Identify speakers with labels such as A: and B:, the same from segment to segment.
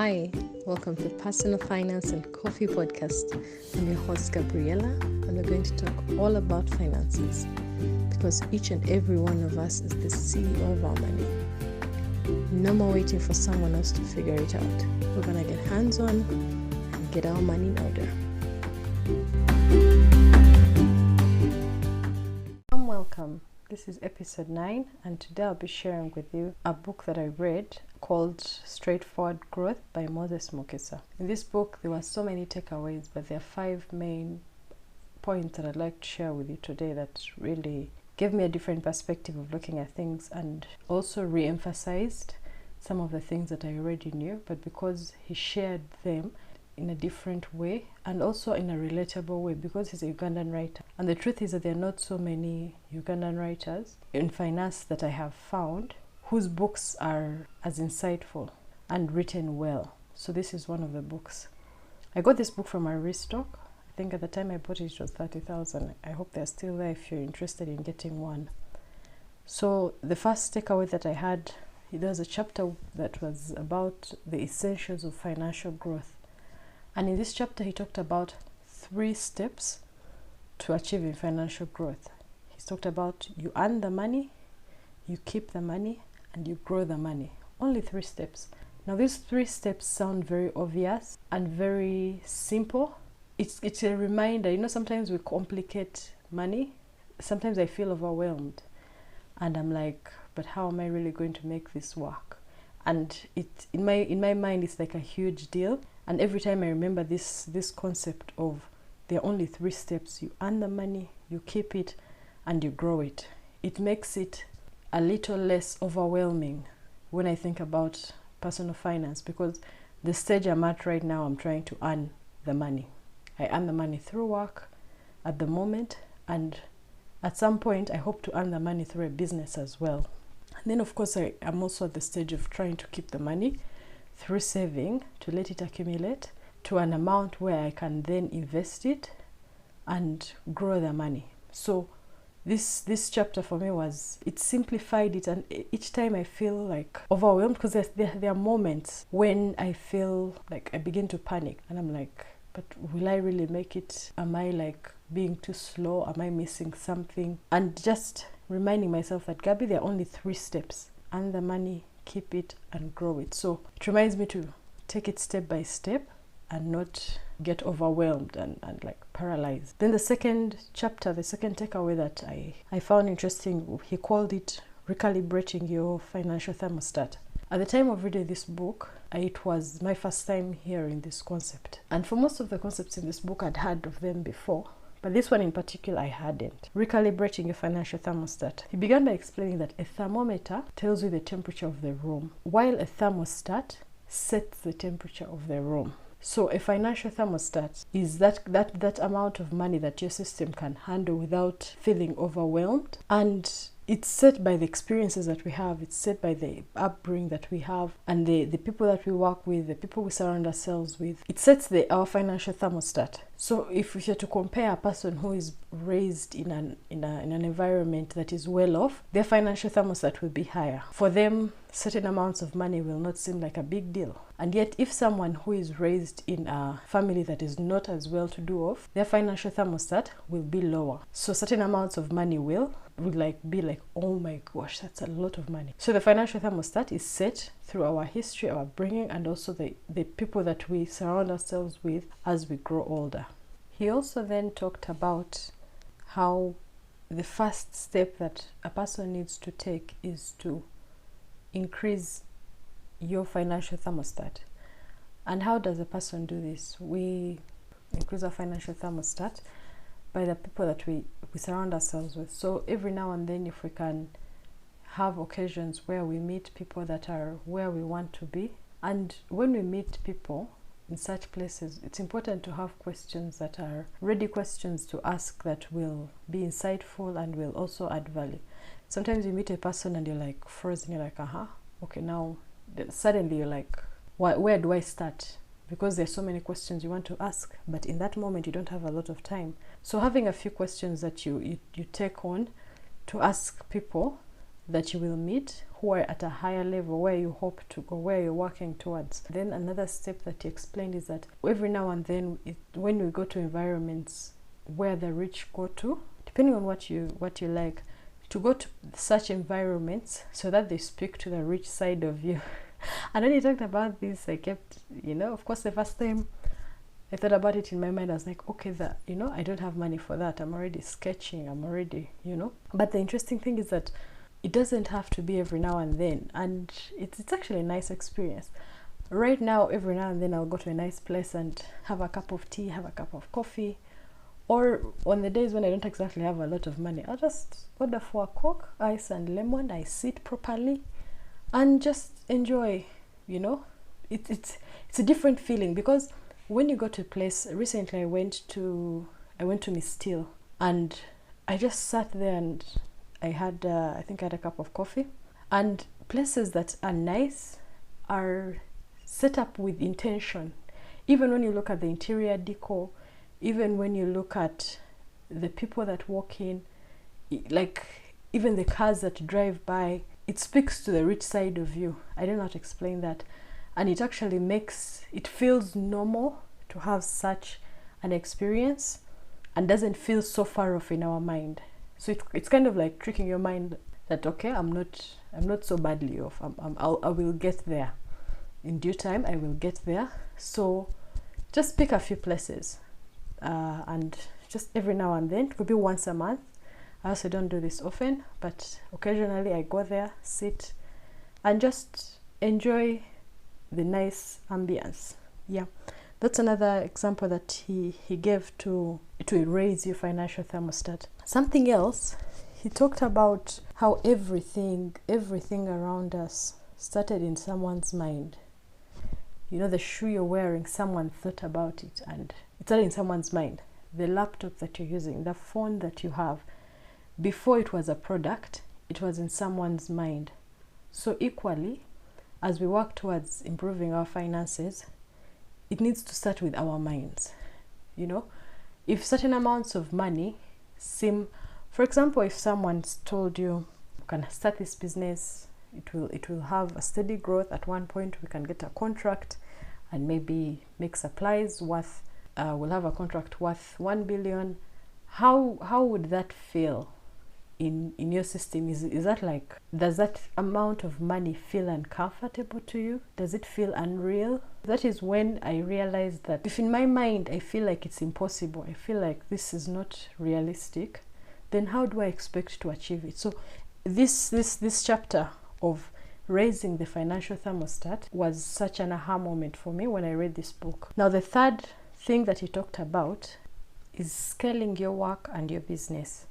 A: Hi, welcome to Personal Finance and Coffee Podcast. I'm your host Gabriella, and we're going to talk all about finances because each and every one of us is the CEO of our money. No more waiting for someone else to figure it out. We're going to get hands-on and get our money in order. Welcome. This is episode 9, and today I'll be sharing with you a book that I read called Straightforward Growth by Moses Mukisa. In this book, there were so many takeaways, but there are 5 main points that I'd like to share with you today that really gave me a different perspective of looking at things and also re-emphasized some of the things that I already knew, but because he shared them in a different way and also in a relatable way because he's a Ugandan writer. And the truth is that there are not so many Ugandan writers in finance that I have found whose books are as insightful and written well. So this is one of the books. I got this book from a restock. I think at the time I bought it was 30,000. I hope they're still there if you're interested in getting one. So the first takeaway that I had, there was a chapter that was about the essentials of financial growth. And in this chapter, he talked about 3 steps to achieving financial growth. He talked about you earn the money, you keep the money, and you grow the money. Only 3 steps. Now, these 3 steps sound very obvious and very simple. It's a reminder. Sometimes we complicate money. Sometimes I feel overwhelmed. And I'm like, but how am I really going to make this work? And in my mind, it's like a huge deal. And every time I remember this concept of there are only 3 steps. You earn the money, you keep it, and you grow it. It makes it a little less overwhelming when I think about personal finance, because the stage I'm at right now, I'm trying to earn the money. I earn the money through work at the moment, and at some point I hope to earn the money through a business as well. And then of course I'm also at the stage of trying to keep the money through saving, to let it accumulate to an amount where I can then invest it and grow the money. So this chapter for me it simplified it, and each time I feel like overwhelmed, because there are moments when I feel like I begin to panic and I'm like, but will I really make it? Am I like being too slow? Am I missing something? And just reminding myself that, Gabi, there are only 3 steps. Earn the money, keep it, and grow it. So it reminds me to take it step by step and not get overwhelmed and like paralyzed. Then the second chapter, the second takeaway that I found interesting, he called it recalibrating your financial thermostat. At the time of reading this book, it was my first time hearing this concept. And for most of the concepts in this book, I'd heard of them before, but this one in particular I hadn't. Recalibrating your financial thermostat. He began by explaining that a thermometer tells you the temperature of the room, while a thermostat sets the temperature of the room. So a financial thermostat is that amount of money that your system can handle without feeling overwhelmed. And it's set by the experiences that we have. It's set by the upbringing that we have and the people that we work with, the people we surround ourselves with. It sets our financial thermostat. So if we are to compare a person who is raised in an environment that is well off, their financial thermostat will be higher. For them, certain amounts of money will not seem like a big deal. And yet, if someone who is raised in a family that is not as well to do off, their financial thermostat will be lower. So certain amounts of money will be like, oh my gosh, that's a lot of money. So the financial thermostat is set through our history, our upbringing, and also the people that we surround ourselves with as we grow older. He also then talked about how the first step that a person needs to take is to increase your financial thermostat. And how does a person do this? We increase our financial thermostat by the people that we surround ourselves with. So every now and then, if we can have occasions where we meet people that are where we want to be, and when we meet people in such places, it's important to have questions that are ready questions to ask that will be insightful and will also add value. Sometimes you meet a person and you're like frozen, you're like, okay, now suddenly you're like, where do I start? Because there's so many questions you want to ask, but in that moment you don't have a lot of time. So having a few questions that you take on to ask people that you will meet who are at a higher level where you hope to go, where you're working towards. Then another step that he explained is that every now and then, when we go to environments where the rich go to, depending on what you like, to go to such environments so that they speak to the rich side of you. And when he talked about this, I kept, of course, the first time I thought about it in my mind, I was like, okay, I don't have money for that. I'm already sketching. I'm already, But the interesting thing is that it doesn't have to be every now and then. And it's actually a nice experience. Right now, every now and then, I'll go to a nice place and have a cup of tea, have a cup of coffee. Or on the days when I don't exactly have a lot of money, I'll just order for a Coke, ice and lemon. I sit properly and just enjoy, It's a different feeling, because when you go to a place, recently I went to Miss Steele, and I just sat there and I had I had a cup of coffee. And places that are nice are set up with intention. Even when you look at the interior decor, even when you look at the people that walk in, like even the cars that drive by, it speaks to the rich side of you. I don't know how to explain that. And it actually it feels normal to have such an experience and doesn't feel so far off in our mind. So it's kind of like tricking your mind that, okay, I'm not so badly off. I will get there. In due time, I will get there. So just pick a few places and just every now and then, it could be once a month. I also don't do this often, but occasionally I go there, sit, and just enjoy the nice ambience. Yeah, that's another example that he gave to raise your financial thermostat. Something else, he talked about how everything around us started in someone's mind. The shoe you're wearing, someone thought about it and it started in someone's mind. The laptop that you're using, the phone that you have, before it was a product, it was in someone's mind. So equally, as we work towards improving our finances, it needs to start with our minds. If certain amounts of money seem, for example, if someone's told you can start this business, it will have a steady growth. At one point we can get a contract and maybe make supplies worth we'll have a contract worth 1 billion. How would that feel in your system? Is that like, does that amount of money feel uncomfortable to you? Does it feel unreal? That is when I realized that if in my mind I feel like it's impossible, I feel like this is not realistic, then how do I expect to achieve it? So this chapter of raising the financial thermostat was such an aha moment for me when I read this book. Now, the third thing that he talked about is scaling your work and your business.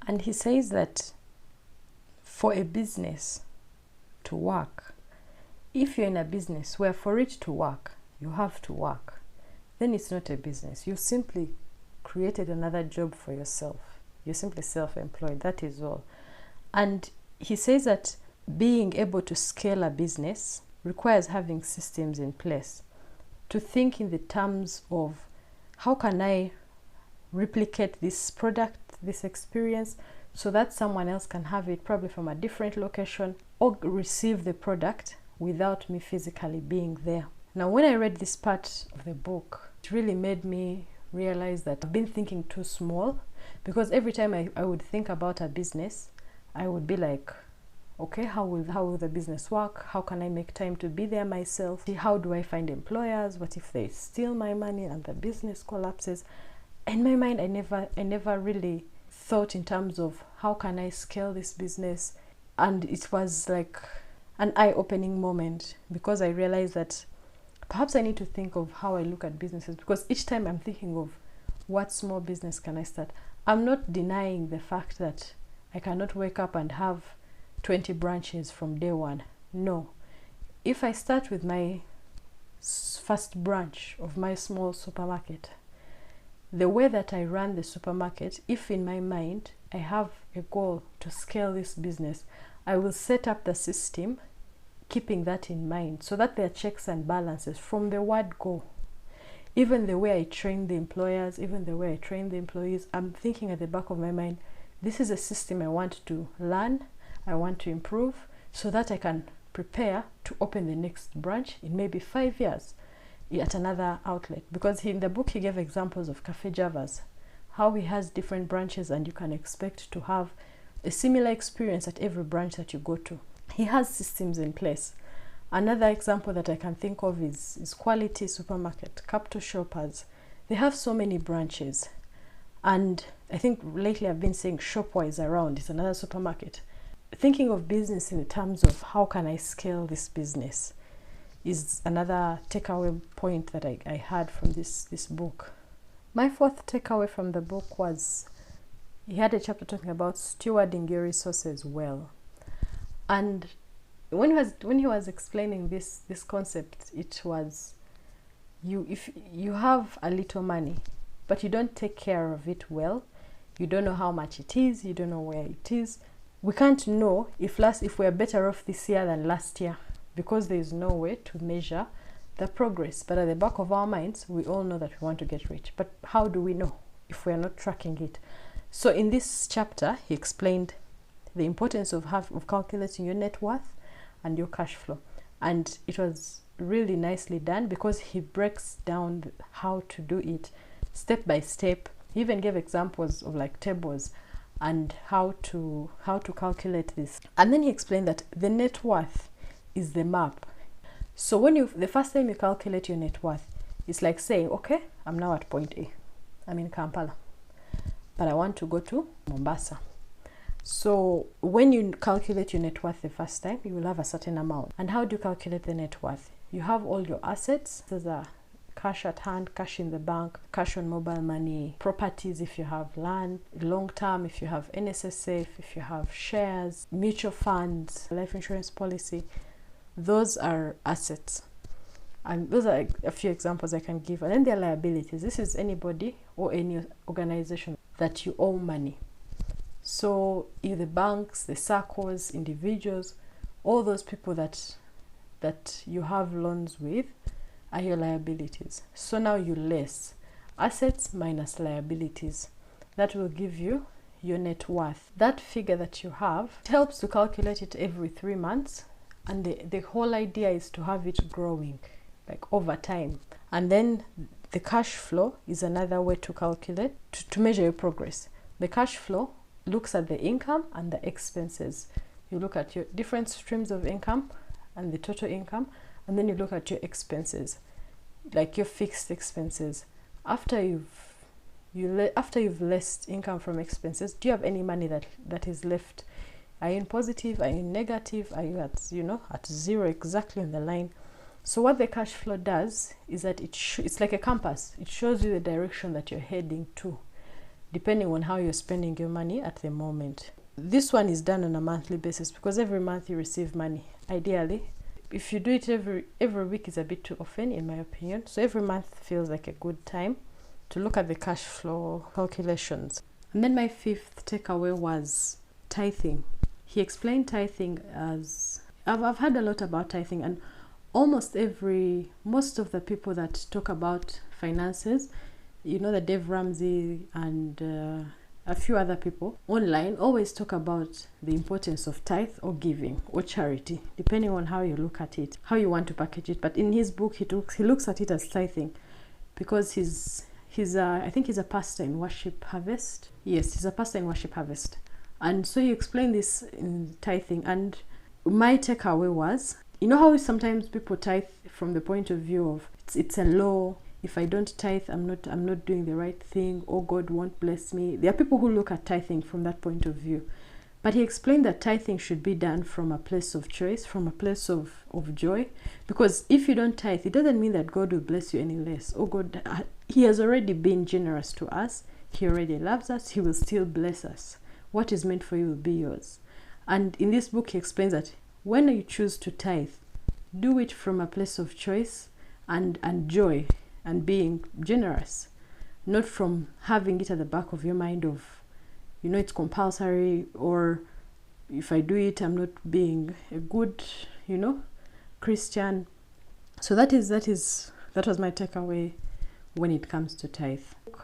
A: And he says that for a business to work, if you're in a business where for it to work, you have to work, then it's not a business. You simply created another job for yourself. You're simply self-employed, that is all. And he says that being able to scale a business requires having systems in place, to think in the terms of how can I replicate this product, this experience, so that someone else can have it probably from a different location or receive the product without me physically being there. Now, when I read this part of the book, it really made me realize that I've been thinking too small, because every time I would think about a business, I would be like, okay, how will the business work? How can I make time to be there myself? How do I find employers? What if they steal my money and the business collapses? In my mind, I never really thought in terms of how can I scale this business. And it was like an eye-opening moment, because I realized that perhaps I need to think of how I look at businesses, because each time I'm thinking of what small business can I start. I'm not denying the fact that I cannot wake up and have 20 branches from day one. No. If I start with my first branch of my small supermarket, the way that I run the supermarket, if in my mind I have a goal to scale this business, I will set up the system keeping that in mind, so that there are checks and balances from the word go. Even the way I train the employers, even the way I train the employees, I'm thinking at the back of my mind, this is a system I want to learn I want to improve so that I can prepare to open the next branch in maybe 5 years at another outlet. Because in the book he gave examples of Cafe Javas, how he has different branches and you can expect to have a similar experience at every branch that you go to. He has systems in place. Another example that I can think of is Quality Supermarket, Capital Shoppers. They have so many branches, and I think lately I've been saying Shopwise around. It's another supermarket. Thinking of business in terms of how can I scale this business is another takeaway point that I had from this book. My fourth takeaway from the book was he had a chapter talking about stewarding your resources well. And when he was explaining this concept, it was if you have a little money but you don't take care of it well, you don't know how much it is, you don't know where it is. We can't know if we're better off this year than last year, because there is no way to measure the progress. But at the back of our minds, we all know that we want to get rich. But how do we know if we are not tracking it? So in this chapter, he explained the importance of calculating your net worth and your cash flow. And it was really nicely done because he breaks down how to do it step by step. He even gave examples of like tables and how to calculate this. And then he explained that the net worth is the map. So when the first time you calculate your net worth, it's like saying, okay, I'm now at point A. I'm in Kampala, but I want to go to Mombasa. So when you calculate your net worth the first time, you will have a certain amount. And how do you calculate the net worth? You have all your assets. Those are cash at hand, cash in the bank, cash on mobile money, properties if you have land, long term if you have NSSF, if you have shares, mutual funds, life insurance policy. Those are assets. And those are a few examples I can give. And then there are liabilities. This is anybody or any organization that you owe money. So if the banks, the circles, individuals, all those people that you have loans with are your liabilities. So now you less assets minus liabilities. That will give you your net worth. That figure that you have, it helps to calculate it every 3 months. And the whole idea is to have it growing like over time. And then the cash flow is another way to calculate, to measure your progress. The cash flow looks at the income and the expenses. You look at your different streams of income and the total income, and then you look at your expenses, like your fixed expenses. After you've less income from expenses, do you have any money that is left? Are you in positive? Are you in negative? Are you at zero, exactly on the line? So what the cash flow does is that it's like a compass. It shows you the direction that you're heading to, depending on how you're spending your money at the moment. This one is done on a monthly basis because every month you receive money. Ideally, if you do it every week is a bit too often, in my opinion. So every month feels like a good time to look at the cash flow calculations. And then my fifth takeaway was tithing. He explained tithing as I've heard a lot about tithing, and most of the people that talk about finances, the Dave Ramsey and a few other people online always talk about the importance of tithe or giving or charity, depending on how you look at it, how you want to package it. But in his book, he looks at it as tithing because I think he's a pastor in Worship Harvest. Yes, he's a pastor in Worship Harvest. And so he explained this in tithing. And my takeaway was, how sometimes people tithe from the point of view of it's a law. If I don't tithe, I'm not doing the right thing, or God won't bless me. There are people who look at tithing from that point of view. But he explained that tithing should be done from a place of choice, from a place of joy. Because if you don't tithe, it doesn't mean that God will bless you any less. Oh, God, he has already been generous to us. He already loves us. He will still bless us. What is meant for you will be yours. And in this book, he explains that when you choose to tithe, do it from a place of choice and joy and being generous, not from having it at the back of your mind of, it's compulsory, or if I do it, I'm not being a good, Christian. So that was my takeaway when it comes to tithe.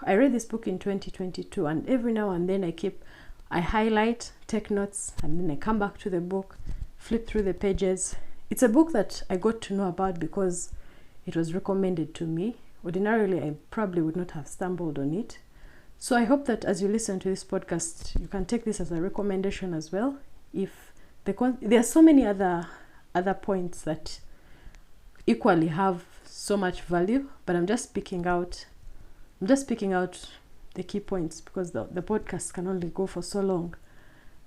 A: I read this book in 2022, and every now and then I highlight, take notes, and then I come back to the book, flip through the pages. It's a book that I got to know about because it was recommended to me. Ordinarily, I probably would not have stumbled on it. So I hope that as you listen to this podcast, you can take this as a recommendation as well. If there are so many other points that equally have so much value, but I'm just picking out the key points because the podcast can only go for so long.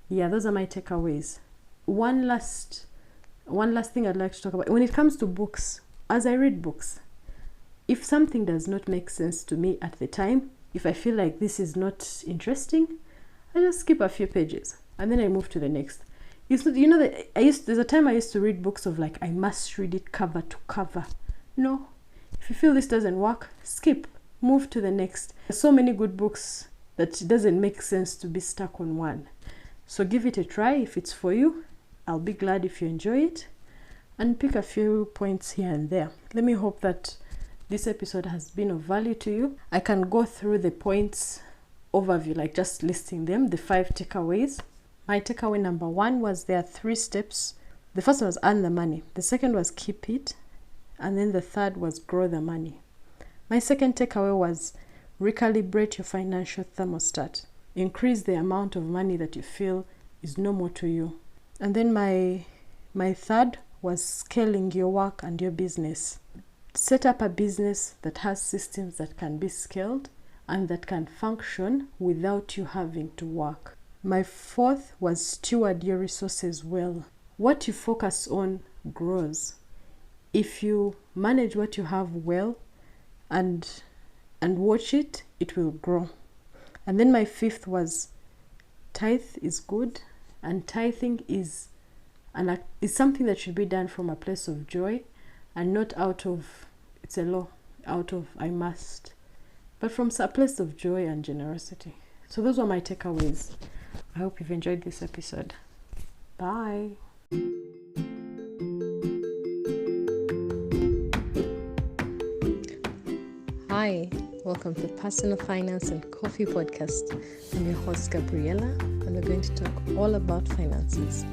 A: Yeah, those are my takeaways. One last thing I'd like to talk about. When it comes to books, as I read books, if something does not make sense to me at the time, if I feel like this is not interesting, I just skip a few pages and then I move to the next. There's a time I used to read books of like, I must read it cover to cover. No, if you feel this doesn't work, skip, move to the next. There's so many good books that it doesn't make sense to be stuck on one. So give it a try if it's for you. I'll be glad if you enjoy it, and pick a few points here and there. Let me hope that this episode has been of value to you. I can go through the points overview, like just listing them, the 5 takeaways. My takeaway number 1 was there are 3 steps. The first one was earn the money. The second was keep it. And then the third was grow the money. My second takeaway was recalibrate your financial thermostat. Increase the amount of money that you feel is normal to you. And then my third was scaling your work and your business. Set up a business that has systems that can be scaled and that can function without you having to work. My fourth was steward your resources well. What you focus on grows. If you manage what you have well and watch it, it will grow. And then my fifth was tithe is good, and tithing is something that should be done from a place of joy and not out of, it's a law, out of I must, but from a place of joy and generosity. So those were my takeaways. I hope you've enjoyed this episode. Bye. Hi, welcome to Personal Finance and Coffee Podcast. I'm your host, Gabriella, and we're going to talk all about finances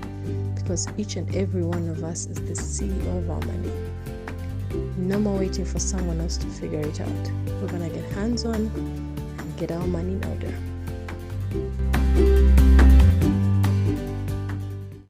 A: because each and every one of us is the CEO of our money. No more waiting for someone else to figure it out. We're going to get hands-on and get our money in order.